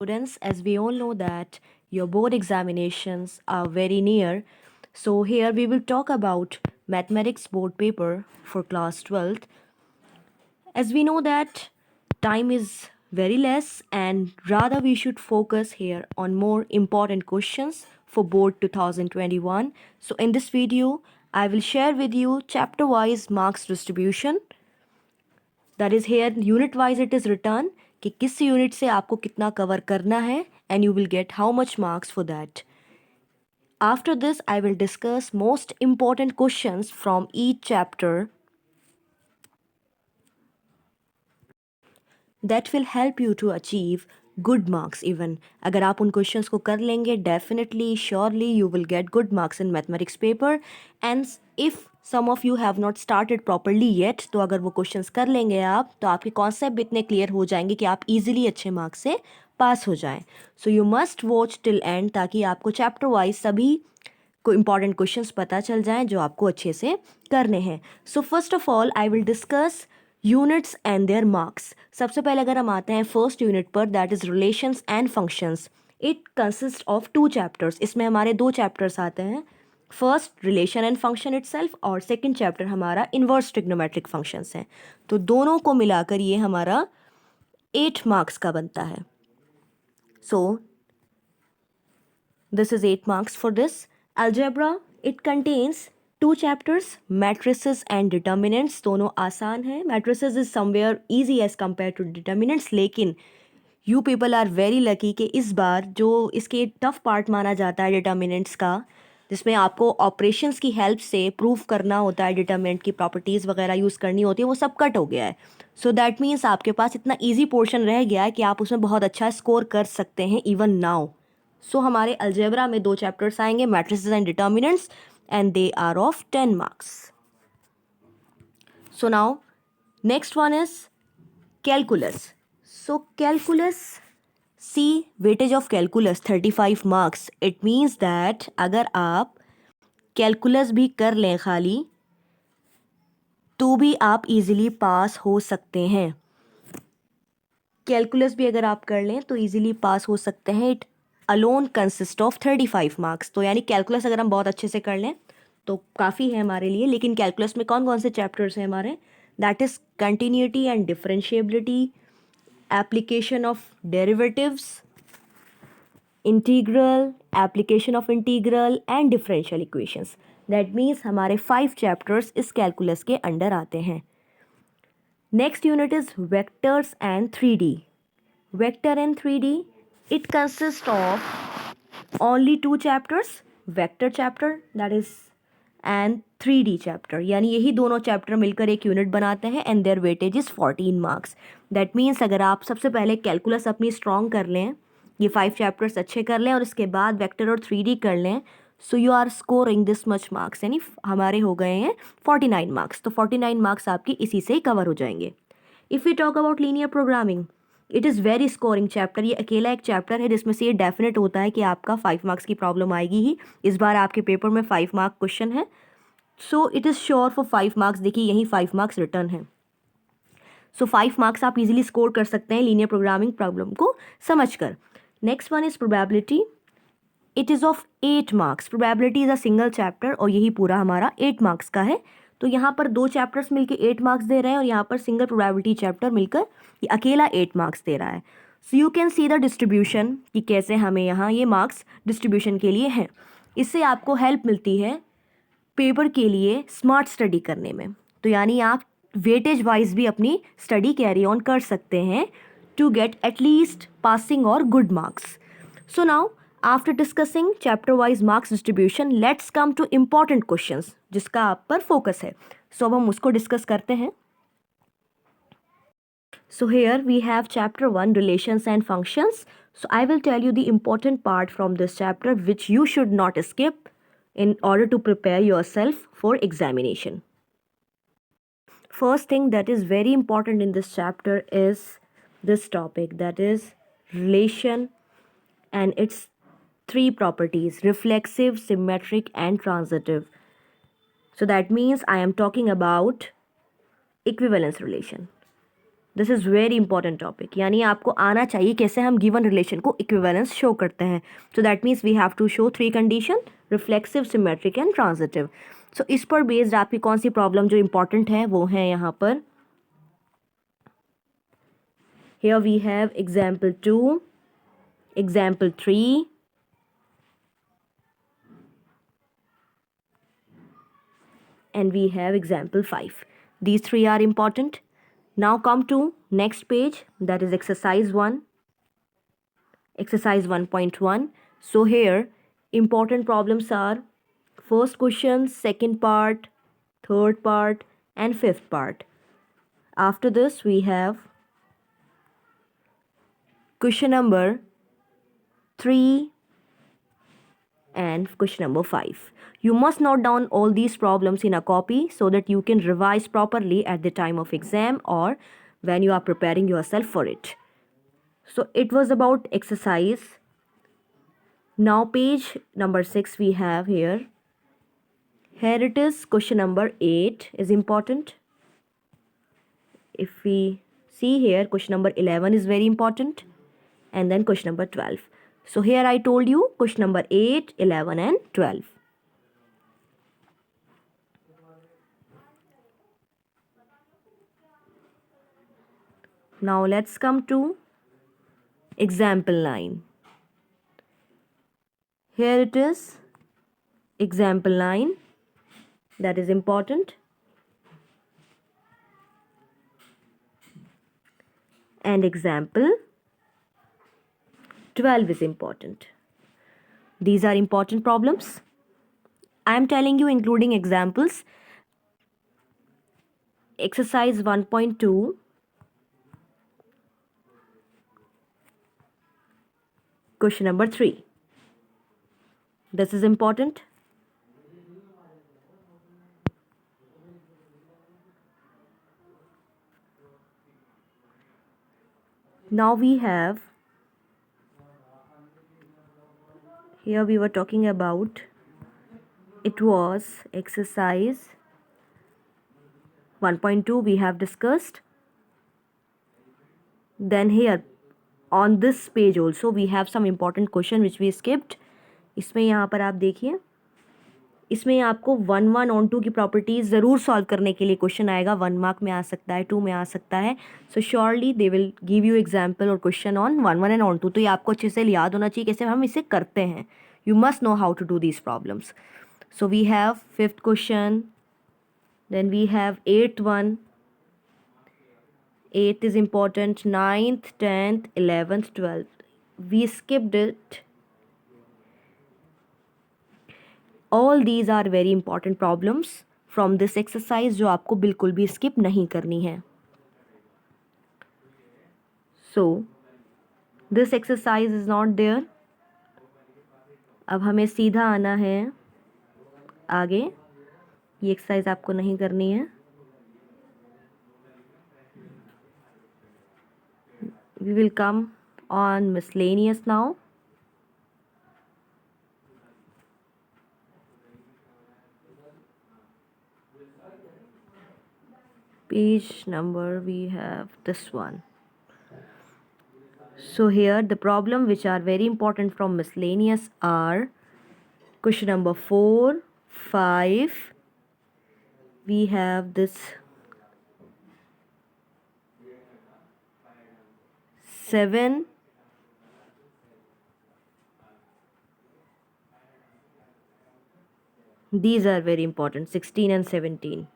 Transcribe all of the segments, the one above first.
Students, as we all know that your board examinations are very near, so here we will talk about mathematics board paper for class 12th. As we know that time is very less and rather we should focus here on more important questions for board 2021. So in this video, I will share with you chapter wise marks distribution. That is here unit wise it is written कि किस unit से आपको कितना cover करना है and you will get how much marks for that. After this, I will discuss most important questions from each chapter that will help you to achieve good marks even. अगर आप उन questions को कर लेंगे definitely surely you will get good marks in mathematics paper. And if some of you have not started properly yet, तो अगर वो questions कर लेंगे आप तो आपके concept भी इतने clear हो जाएंगे कि आप easily अच्छे marks से पास हो जाएं. So you must watch till end ताकि आपको chapter wise सभी को important questions पता चल जाएं जो आपको अच्छे से करने हैं. So first of all I will discuss units and there marks. सबसे पहले अगर हम आते हैं फर्स्ट यूनिट पर, that is relations and functions. It consist of 2 chapters. इसमें हमारे 2 चैप्टर्स आते हैं. First relation and function itself और सेकंड चैप्टर हमारा इनवर्स ट्रिग्नोमेट्रिक फंक्शंस हैं. तो दोनों को मिलाकर ये हमारा 8 मार्क्स का बनता है. So this is 8 marks for this. Algebra, it contains 2 chapters, matrices and determinants. दोनों आसान हैं. Matrices is somewhere easy as compare to determinants, लेकिन you people are very lucky कि इस बार जो इसके टफ पार्ट माना जाता है डिटर्मिनेंट्स का, जिसमें आपको ऑपरेशंस की हेल्प से प्रूव करना होता है, डिटर्मिनेंट की प्रॉपर्टीज़ वगैरह यूज़ करनी होती है, वो सब कट हो गया है. सो दैट मीन्स आपके पास इतना ईजी पोर्शन रह गया है कि आप उसमें बहुत अच्छा स्कोर कर सकते हैं इवन नाउ. सो हमारे अलजेब्रा में 2 चैप्टर्स आएंगे, matrices and determinants, and they are of 10 marks. So now next one is calculus. So calculus, see weightage of calculus 35 marks. It means that अगर आप calculus भी कर लें खाली तो भी आप easily पास हो सकते हैं. कैलकुलस भी अगर आप कर लें तो इजीली पास हो सकते हैं. It alone consist of 35 marks. तो यानी कैलकुलस अगर हम बहुत अच्छे से कर लें तो काफ़ी है हमारे लिए. लेकिन कैलकुलस में कौन कौन से चैप्टर्स हैं हमारे? That is continuity and differentiability, application of derivatives, integral, application of integral and differential equations. That means हमारे 5 चैप्टर्स इस कैलकुलस के अंडर आते हैं. Next unit is vectors and 3D. Vector and 3D, it consists of only 2 chapters, vector chapter that is and 3D chapter. यानी यही दोनों chapter मिलकर एक यूनिट बनाते हैं and their weightage is 14 marks. That means अगर आप सबसे पहले कैलकुलस अपनी स्ट्रॉन्ग कर लें, ये 5 चैप्टर्स अच्छे कर लें और इसके बाद वेक्टर और 3D कर लें, so you are scoring this much marks. यानी हमारे हो गए हैं 49 मार्क्स. तो 49 मार्क्स आपके इसी से ही कवर हो जाएंगे. If you talk about linear programming, it is very scoring chapter. ये अकेला एक चैप्टर है जिसमें से ये डेफिनेट होता है कि आपका 5 मार्क्स की प्रॉब्लम आएगी ही. इस बार आपके पेपर में 5 मार्क क्वेश्चन है. So it is sure for 5 marks. देखिए यही 5 मार्क्स रिटर्न है. सो 5 मार्क्स आप इजीली स्कोर कर सकते हैं लीनियर प्रोग्रामिंग प्रॉब्लम को समझकर. Next one is probability. It is of 8 marks. Probability is a single chapter और यही पूरा हमारा 8 मार्क्स का है. तो यहाँ पर 2 चैप्टर्स मिलकर 8 मार्क्स दे रहे हैं और यहाँ पर सिंगल प्रोबेबिलिटी चैप्टर मिलकर ये अकेला 8 मार्क्स दे रहा है. So you can see the distribution कि कैसे हमें यहाँ ये मार्क्स डिस्ट्रीब्यूशन के लिए हैं. इससे आपको हेल्प मिलती है पेपर के लिए स्मार्ट स्टडी करने में. तो यानी आप वेटेज वाइज भी अपनी स्टडी कैरी ऑन कर सकते हैं टू गेट एटलीस्ट पासिंग और good marks. So now after discussing chapter wise marks distribution, let's come to important questions जिसका आप पर फोकस है. सो अब हम उसको डिस्कस करते हैं. So here we have chapter 1, relations and functions. So I will tell you the important part from this chapter which you should not skip in order to prepare yourself for examination. First thing that is very important in this chapter is this topic, that is relation and its 3 properties: reflexive, symmetric and transitive. So that means I am talking about equivalence relation. This is very important topic, यानी आपको आना चाहिए कैसे हम given relation को equivalence show करते हैं. So that means we have to show 3 condition: reflexive, symmetric and transitive. So इस पर बेस्ड आपकी कौन सी प्रॉब्लम जो इंपॉर्टेंट है वो है यहाँ पर. Here we have example 2, example 3, and we have example 5. These 3 are important. Now come to next page, that is exercise 1. Exercise 1.1. So here important problems are first question, second part, third part and fifth part. After this we have question number 3 and question number 5. You must note down all these problems in a copy so that you can revise properly at the time of exam or when you are preparing yourself for it. So it was about exercise. Now page number 6 we have here. Here it is, question number 8 is important. If we see here, question number 11 is very important, and then question number 12. So here I told you question number 8, 11 and 12. Now let's come to example 9. Here it is, example 9, that is important. And example 12 is important. These are important problems. I am telling you including examples. Exercise 1.2. Question number 3. This is important. Now we have, here we were talking about, it was exercise 1.2 we have discussed. Then here on this page also we have some important question which we skipped. इसमें यहाँ पर आप देखिए, इसमें आपको 1 on 2 की properties ज़रूर solve करने के लिए क्वेश्चन आएगा. 1 मार्क में आ सकता है, 2 में आ सकता है. सो surely they will give you example और क्वेश्चन ऑन 1 एंड ऑन 2. तो ये आपको अच्छे से याद होना चाहिए कैसे हम इसे करते हैं. You must know how to do these problems. So we have 5th question, then we have 8th one. 8th is important, 9th, 10th, 11th, 12th. We skipped it. All these are very important problems from this exercise जो आपको बिल्कुल भी skip नहीं करनी है. So this exercise is not there. अब हमें सीधा आना है आगे. ये एक्सरसाइज आपको नहीं करनी है. We will come on miscellaneous now. Page number we have this one. So here the problem which are very important from miscellaneous are question number 4, 5. We have this 7, these are very important, 16 and 17.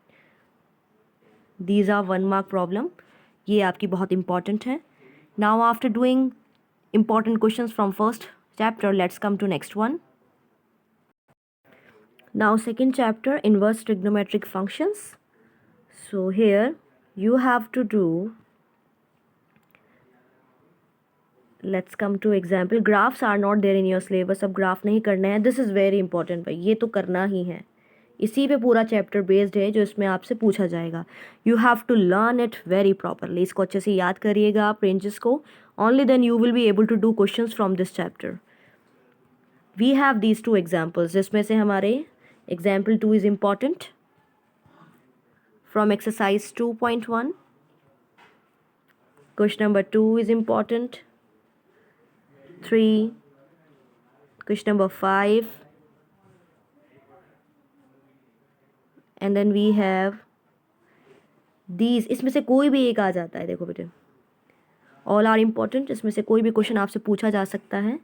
These are 1 mark problem. ये आपकी बहुत important है. Now after doing important questions from first chapter, let's come to next one. Now second chapter, inverse trigonometric functions. So here you have to do, let's come to example. Graphs are not there in your syllabus. अब graph नहीं करना है. This is very important भाई, ये तो करना ही है. इसी पे पूरा चैप्टर बेस्ड है जो इसमें आपसे पूछा जाएगा. You have to learn it very properly. इसको अच्छे से याद करिएगा आप रेंजेस को. Only then you will be able to do questions from this chapter. We have these 2 examples, जिसमें से हमारे example 2 is important from exercise 2.1. Question number 2 is important. 3. Question number 5. And then we have these. इसमें से कोई भी एक आ जाता है, देखो बेटे, ऑल आर इम्पॉर्टेंट, इसमें से कोई भी क्वेश्चन आपसे पूछा जा सकता है.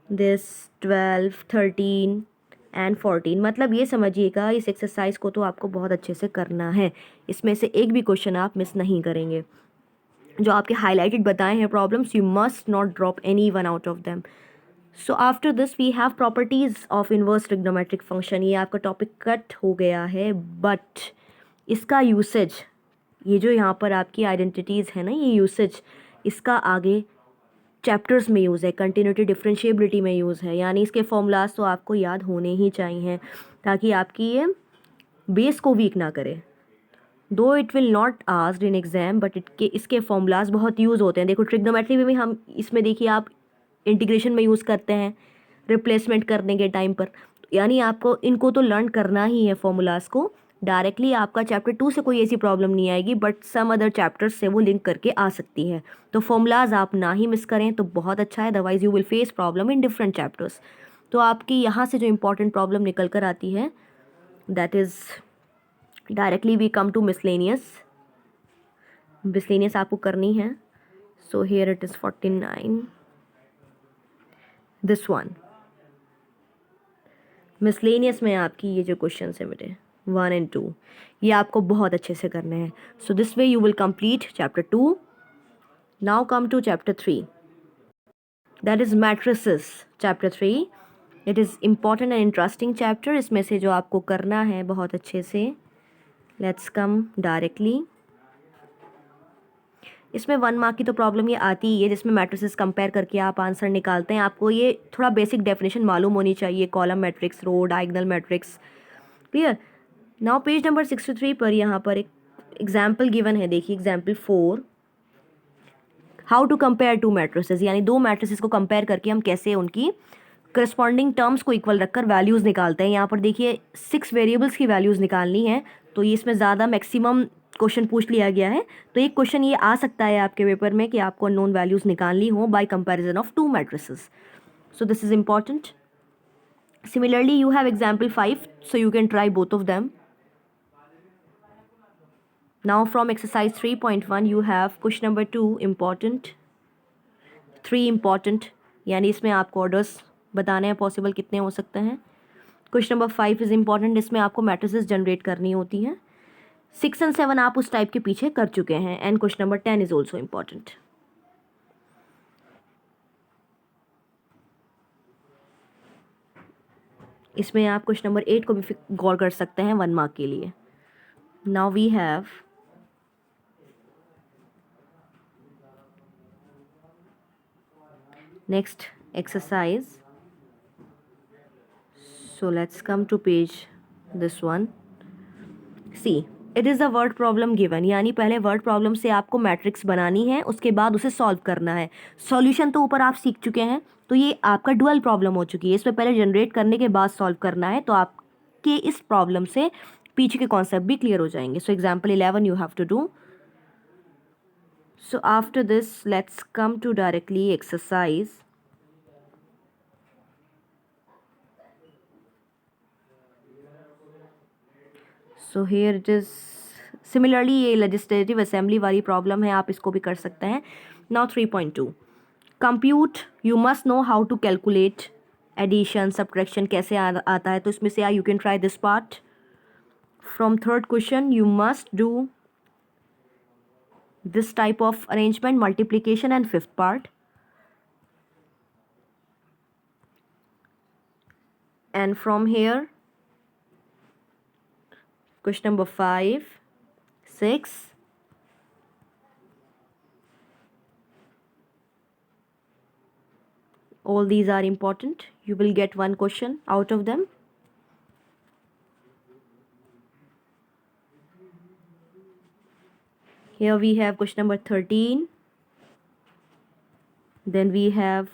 This 12, 13 and 14. मतलब ये समझिएगा इस एक्सरसाइज को तो आपको बहुत अच्छे से करना है. इसमें से एक भी क्वेश्चन आप मिस नहीं करेंगे. जो आपके हाईलाइटेड बताए हैं problems, you must not drop any one out of them. So after this we have properties of inverse trigonometric function. ये आपका टॉपिक कट हो गया है, बट इसका यूसेज, ये जो यहाँ पर आपकी आइडेंटिटीज़ है ना, ये यूसेज इसका आगे चैप्टर्स में यूज़ है, कंटिन्यूटी डिफरेंशिएबिलिटी में यूज़ है. यानी इसके फॉर्मूलाज तो आपको याद होने ही चाहिए ताकि आपकी ये बेस को वीक ना करे. दो it will not asked in exam, but इसके फॉर्मूलाज बहुत यूज़ होते हैं. देखो ट्रिग्नोमेट्री में भी हम इसमें देखिए आप इंटीग्रेशन में यूज़ करते हैं रिप्लेसमेंट करने के टाइम पर. यानी आपको इनको तो लर्न करना ही है फॉर्मूलाज को. डायरेक्टली आपका चैप्टर 2 से कोई ऐसी प्रॉब्लम नहीं आएगी, बट सम अदर चैप्टर्स से वो लिंक करके आ सकती है. तो फॉर्मूलाज आप ना ही मिस करें तो बहुत अच्छा है, otherwise you will face problem in different chapters. तो आपकी यहाँ से जो इंपॉर्टेंट प्रॉब्लम निकल कर आती है, that is directly we come to miscellaneous. Miscellaneous आपको करनी है. So here it is 49. This one miscellaneous में आपकी ये जो क्वेश्चन है बेटे 1 and 2, ये आपको बहुत अच्छे से करने हैं. So this way you will complete chapter 2. Now come to chapter 3, that is matrices. Chapter 3 it is important and interesting chapter. इसमें से जो आपको करना है बहुत अच्छे से, लेट्स कम डायरेक्टली. इसमें 1 मार्क की तो प्रॉब्लम ये आती ही है जिसमें मैट्रिसेस कंपेयर करके आप आंसर निकालते हैं. आपको ये थोड़ा बेसिक डेफिनेशन मालूम होनी चाहिए, column matrix, row, diagonal matrix. Clear. Now page number 63 पर यहाँ पर एक एग्जाम्पल गिवन है. देखिए example 4, how to compare two matrices. यानी दो मैट्रिसेस को कंपेयर करके हम कैसे उनकी करस्पॉन्डिंग टर्म्स को इक्वल रखकर वैल्यूज़ निकालते हैं. यहाँ पर देखिए 6 वेरिएबल्स की वैल्यूज़ निकालनी है, तो ये इसमें ज़्यादा मैक्सिमम क्वेश्चन पूछ लिया गया है. तो एक क्वेश्चन ये आ सकता है आपके पेपर में कि आपको अननोन वैल्यूज़ निकालनी हो bye comparison of to matrices. So this is important. Similarly you have example 5, so you can try both of them. Now from exercise 3.1 you have question number 2 important, 3 important. यानी इसमें आपको orders बताने हैं possible कितने हो सकते हैं. Question number 5 is important. इसमें आपको मैट्रिसेस जनरेट करनी होती हैं. 6 and 7 आप उस टाइप के पीछे कर चुके हैं. And question number 10 is also important. इसमें आप क्वेश्चन नंबर 8 को भी गौर कर सकते हैं 1 मार्क के लिए. Now we have next exercise. So let's come to page this one. See, it is a word problem given. यानी पहले वर्ड प्रॉब्लम से आपको मैट्रिक्स बनानी है, उसके बाद उसे सॉल्व करना है. सॉल्यूशन तो ऊपर आप सीख चुके हैं, तो ये आपका डुअल प्रॉब्लम हो चुकी है. इसमें पहले जनरेट करने के बाद सॉल्व करना है, तो आपके इस प्रॉब्लम से पीछे के कॉन्सेप्ट भी क्लियर हो जाएंगे. So example 11 you have to do. So after this let's come to directly exercise. So here it is. Similarly ये legislative assembly वाली प्रॉब्लम है, आप इसको भी कर सकते हैं. Now 3.2 compute. You must know how to calculate addition, subtraction कैसे आता है. तो इसमें से you can try this part. From third question you must do this type of arrangement, multiplication and fifth part. And from here question number 5, 6, all these are important. You will get one question out of them. Here we have question number 13. Then we have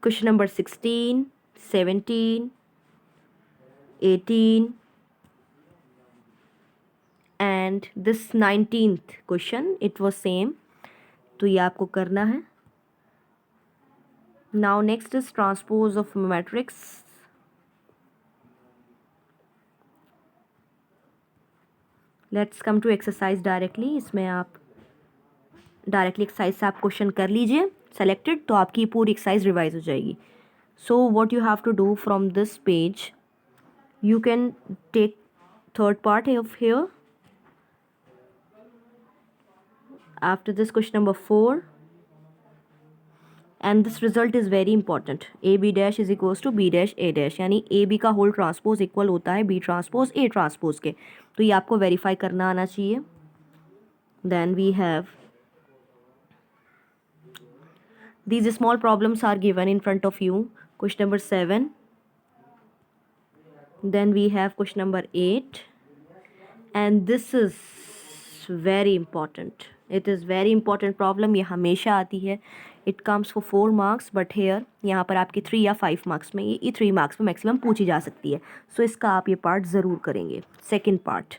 question number 16, 17, 18 and this 19th question it was same, तो ये आपको करना है. Now next is transpose of matrix. Let's come to exercise directly. इसमें आप directly exercise से आप question कर लीजिए सेलेक्टेड, तो आपकी पूरी एक्सरसाइज रिवाइज हो जाएगी. So what you have to do from this page, you can take third part of here. After this question number 4, and this result is very important. A B dash is equals to B dash A dash, यानी A B का whole transpose equal होता है B transpose A transpose के. तो ये आपको verify करना आना चाहिए. Then we have these small problems are given in front of you. Question number 7. Then we have question number 8, and this is very important. It is very important problem. ये हमेशा आती है. It comes for 4 marks, but here यहाँ पर आपके 3 या 5 marks में, ये 3 marks में मैक्सिमम पूछी जा सकती है. So इसका आप ये पार्ट ज़रूर करेंगे. Second part,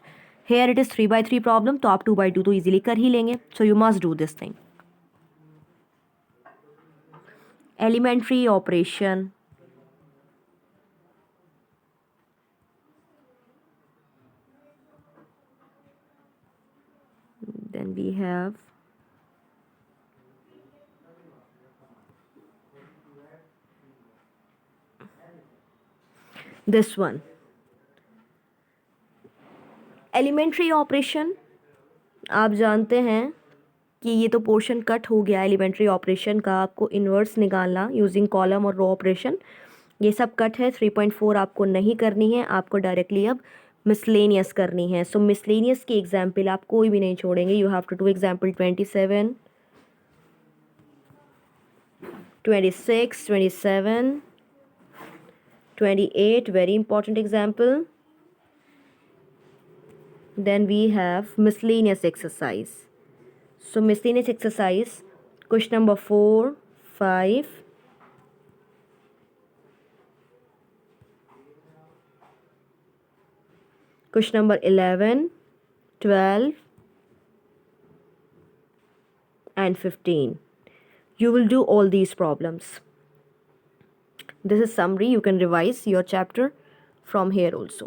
here it is 3/3 problem, तो आप 2/2 तो ईजिली कर ही लेंगे. So you must do this thing. Elementary operation. Then we have this one, elementary operation. आप जानते हैं कि ये तो पोर्शन कट हो गया एलिमेंट्री ऑपरेशन का. आपको इन्वर्स निकालना यूजिंग कॉलम और रो ऑपरेशन, ये सब कट है. 3.4 आपको नहीं करनी है, आपको डायरेक्टली अब मिसलेनियस करनी है. सो मिसलेनियस की एग्जाम्पल आप कोई भी नहीं छोड़ेंगे. You have to do example 27, 26, 27, 28, very important example. Then we have miscellaneous exercise. So miscellaneous exercise, question number 4, 5, question number 11, 12, and 15. You will do all these problems. This is summary. You can revise your chapter from here also.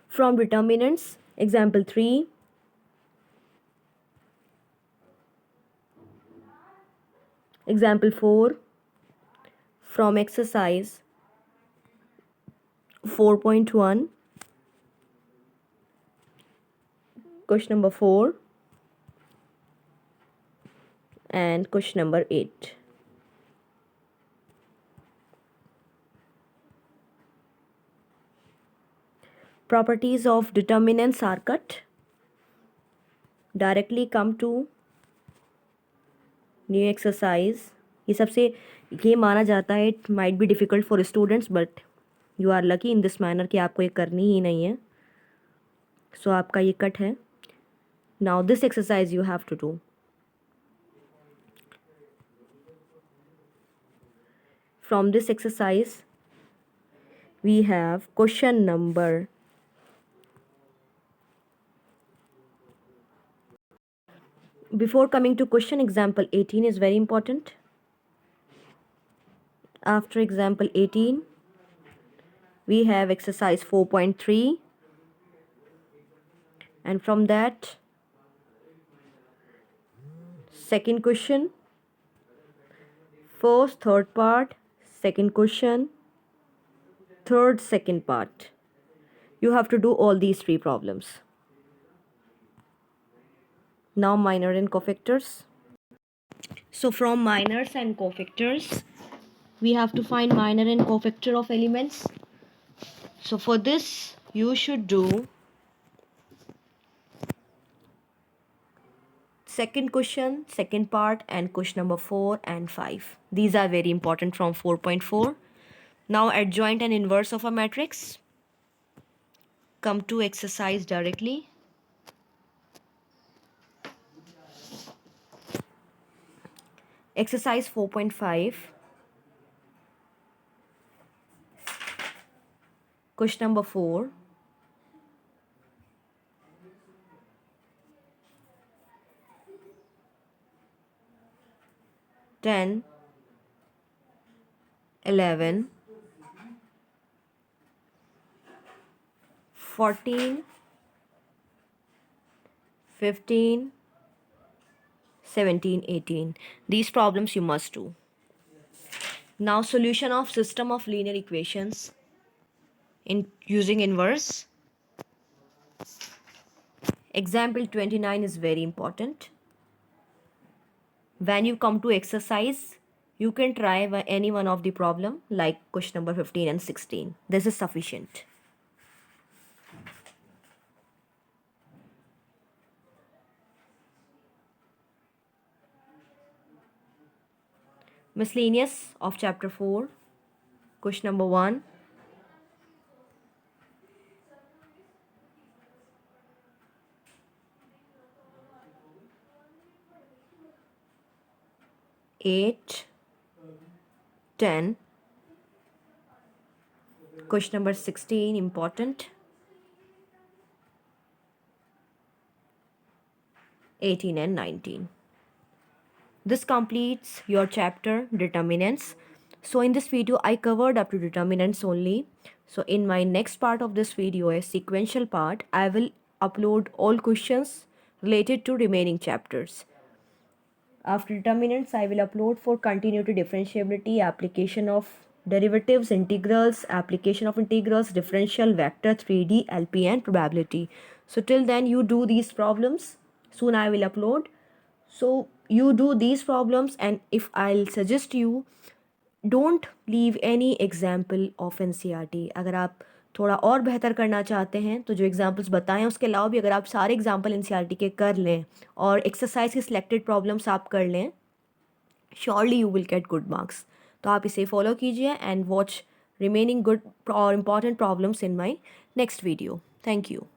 From determinants, example 3, example 4, from exercise 4.1, question number 4, and question number 8. Properties of determinants are cut. Directly come to new exercise. ये माना जाता है it might be difficult for students, but you are lucky in this manner कि आपको ये करनी ही नहीं है. So आपका ये कट है. Now this exercise you have to do. From this exercise we have question number 'Before coming to question, example 18 is very important. After example 18, we have exercise 4.3, and from that, second question, first, third part, second question, third, second part. You have to do all these 3 problems. Now minor and cofactors. So from minors and cofactors, we have to find minor and cofactor of elements. So for this, you should do second question, second part, and question number 4 and 5. These are very important from 4.4. Now adjoint and inverse of a matrix. Come to exercise directly. Exercise 4.5. Question number 4. 10, 11, 14, 15, 17, 18. These problems you must do. Now solution of system of linear equations in using inverse. Example 29 is very important. When you come to exercise, you can try any one of the problem like question number 15 and 16. This is sufficient. Miscellaneous of chapter 4, question number 1. Eight, 10. Question number 16, important. 18 and 19. This completes your chapter determinants. So in this video, I covered up to determinants only. So in my next part of this video, a sequential part, I will upload all questions related to remaining chapters. After determinants, I will upload for continuity, differentiability, application of derivatives, integrals, application of integrals, differential, vector, 3D, LP and probability. So till then you do these problems. Soon I will upload. So you do these problems, and if I'll suggest you, don't leave any example of NCERT. अगर आप थोड़ा और बेहतर करना चाहते हैं तो जो एग्जाम्पल्स बताएं उसके अलावा भी अगर आप सारे एग्जाम्पल एनसीईआरटी के कर लें और एक्सरसाइज के सिलेक्टेड प्रॉब्लम्स आप कर लें, surely you will get good marks. तो आप इसे फॉलो कीजिए एंड वॉच रिमेनिंग गुड और important problems in my next video. Thank you.